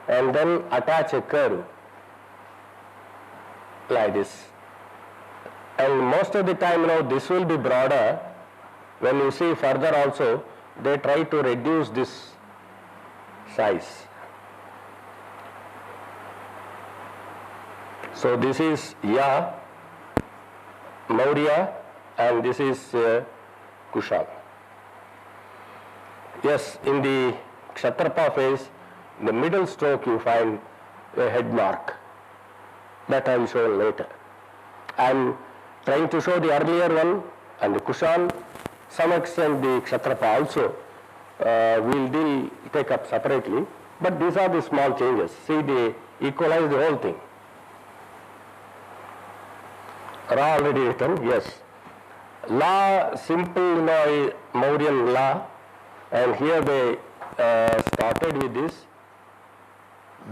and then attach a curve like this. And most of the time this will be broader. When you see further also, they try to reduce this size. So this is Ya, Maurya, and this is Kushan. Yes, in the Kshatrapa phase, in the middle stroke you find a head mark. That I will show later. I am trying to show the earlier one and the Kushan. Some extent the Kshatrapa also will take up separately, but these are the small changes. See, they equalize the whole thing. Ra already written, yes. La, simple Mauryan La, and here they started with this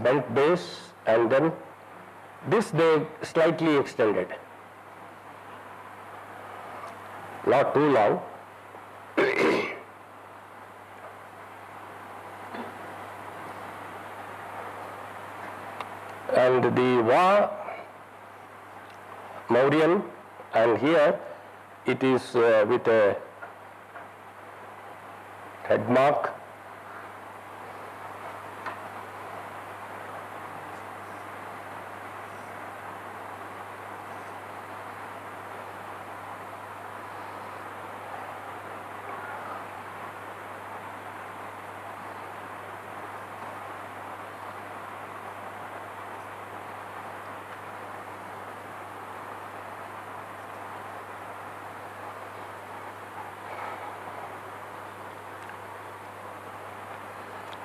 bent base, and then this they slightly extended. Not too long. And the Va, Mauryan, and here it is with a head mark.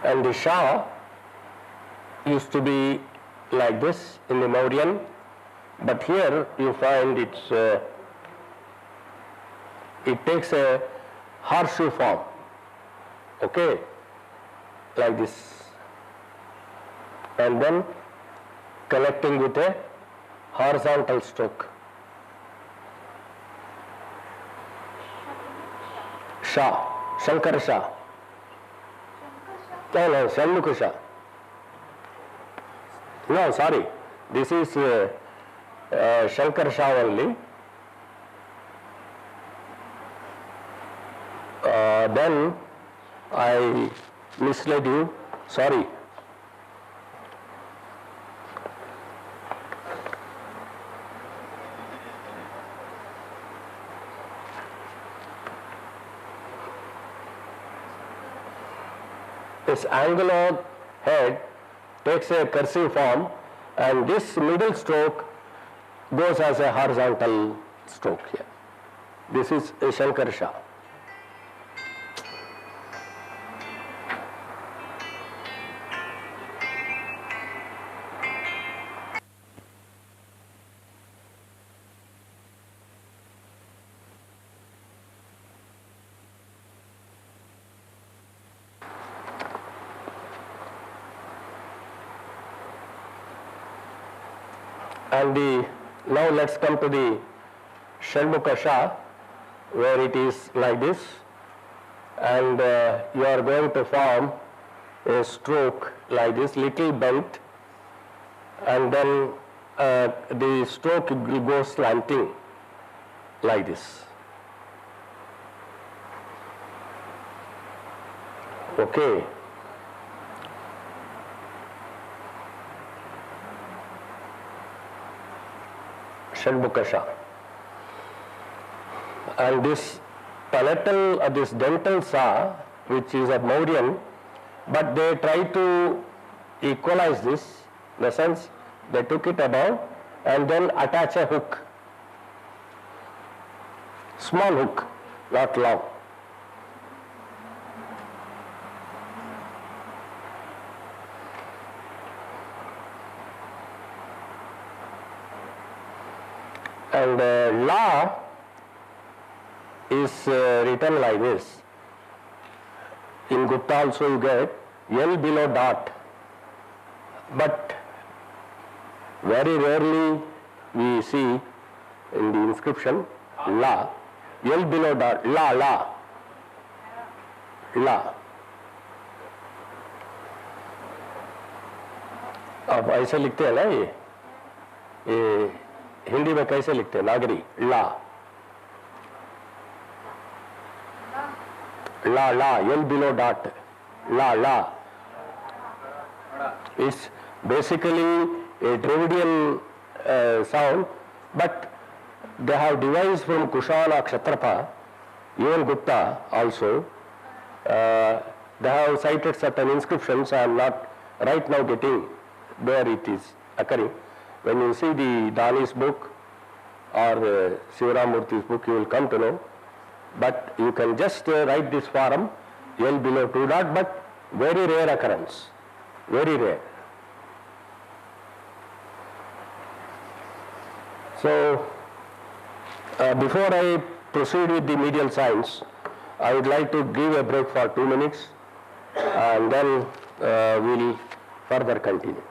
And the Shah used to be like this in the Mauryan, but here you find it takes a horseshoe form, okay, like this, and then connecting with a horizontal stroke. Shah, Shankar Shah. No, Shanmukha Shah. No, sorry. This is Shankar Shah only. Then I misled you. Sorry. This angular head takes a cursive form, and this middle stroke goes as a horizontal stroke here. This is a Shankar Shah. And now let's come to the Shanmukha Shah, where it is like this, and you are going to form a stroke like this, little bent, and then the stroke will go slanting like this. Okay. Shanmukha Shah. And this palatal, this dental saw, which is a Mauryan, but they try to equalize this, in the sense they took it above and then attach a hook, small hook, not long. And law is written like this. In Gupta also you get L below dot, but very rarely we see in the inscription la, L below dot, la, la, la. अब ऐसे लिखते हैं ना ये हिंदी में कैसे लिखते हैं नागरी ला ला ला एल बिलो डॉट ला ला is basically a Dravidian sound, but they have devised from Kushana Kshatrapa, even Gupta also. They have cited certain inscriptions. I am not right now getting where it is occurring. When you see the Dani's book or Sivaramurthy's book, you will come to know. But you can just write this form, L below 2 dot, but very rare occurrence, very rare. So, before I proceed with the medial signs, I would like to give a break for 2 minutes and then we will further continue.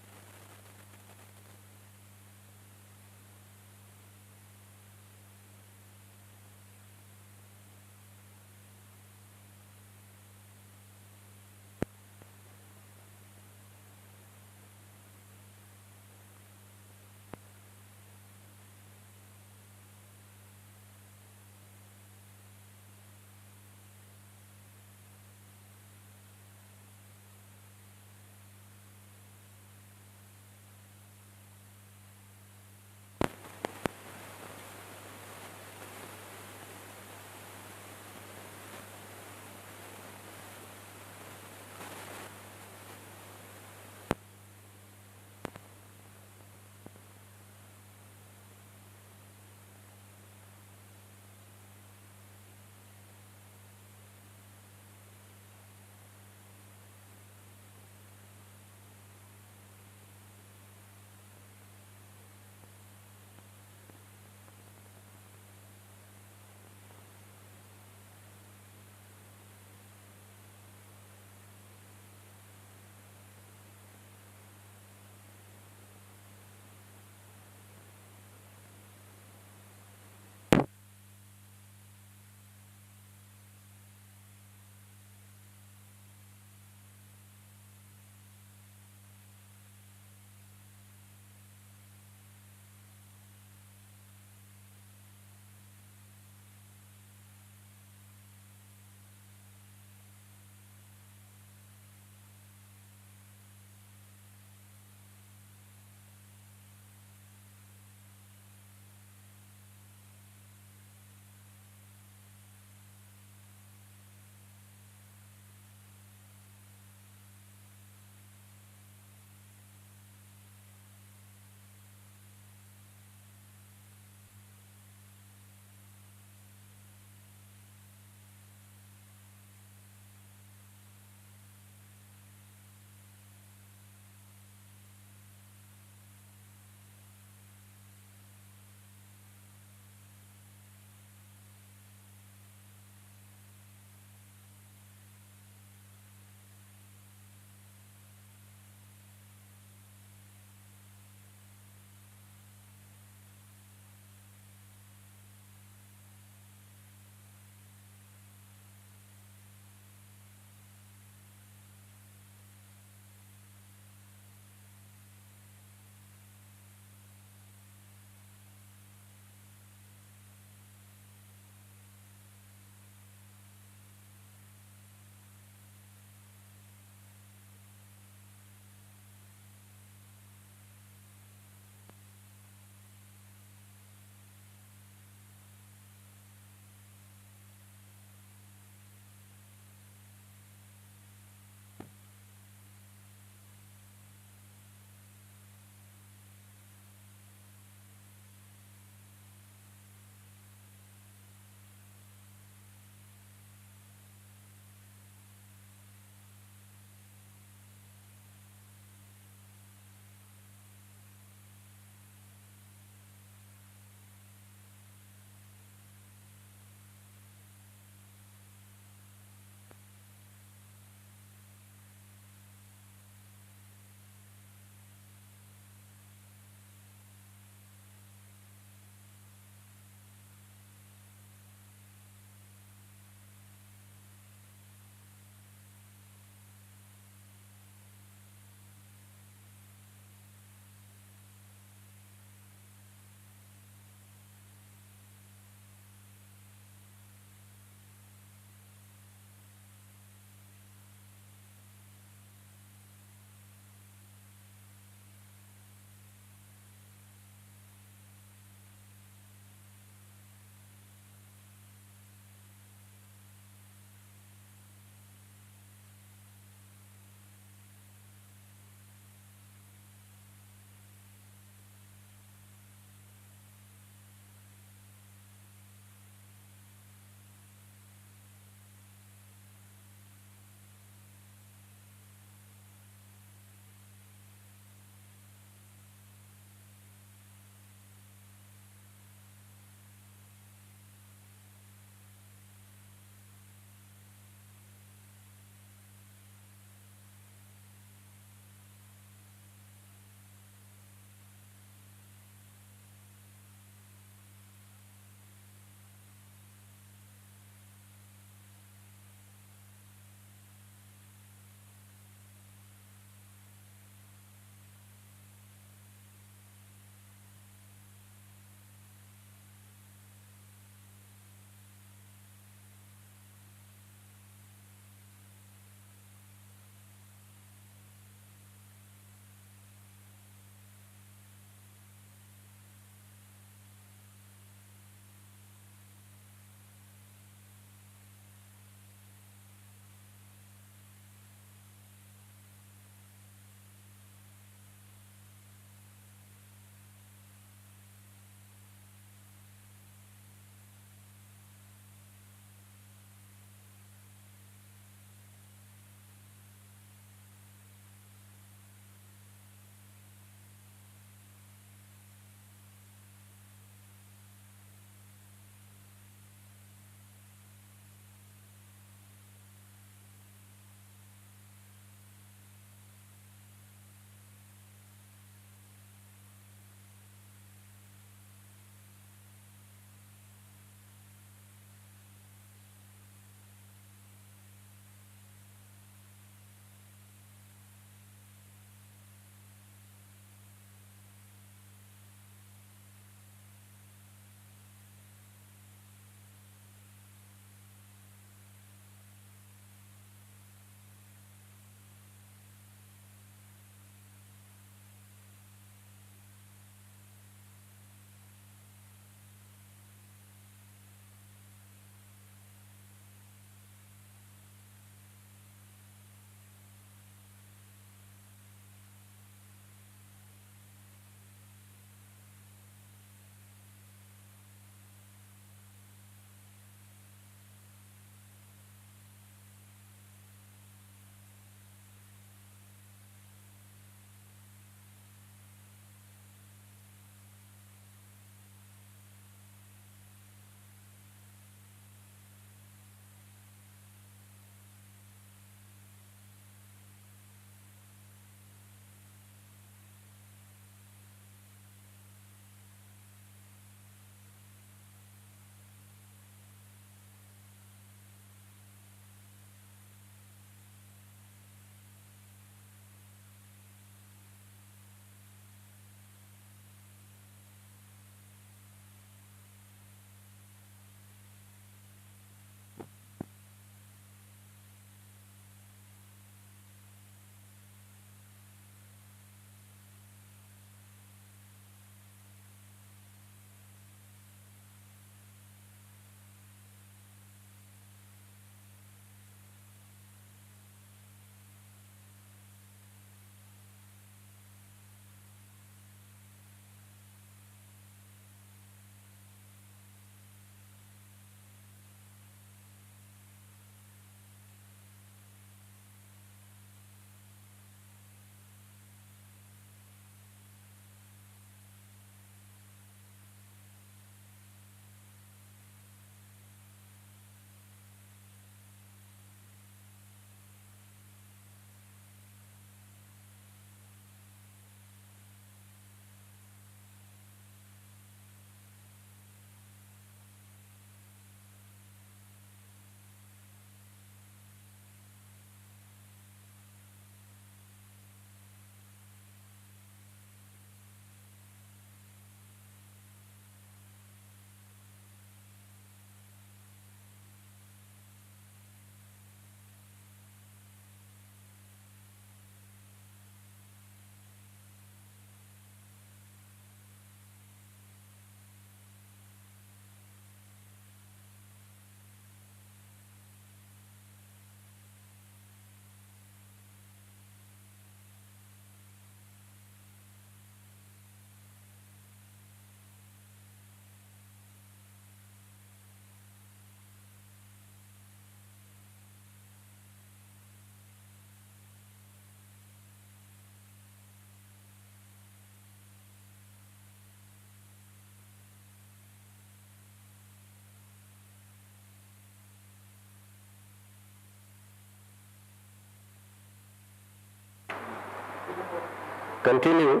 continue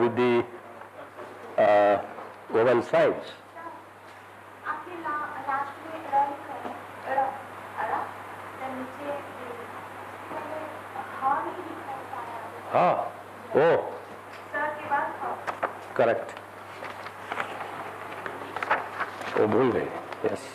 with the women signs. आपके last में रा लिखा है रा अरा तो नीचे हाँ नहीं लिखा है Ah, oh, सर के बाद हाँ correct. वो भूल गए, yes.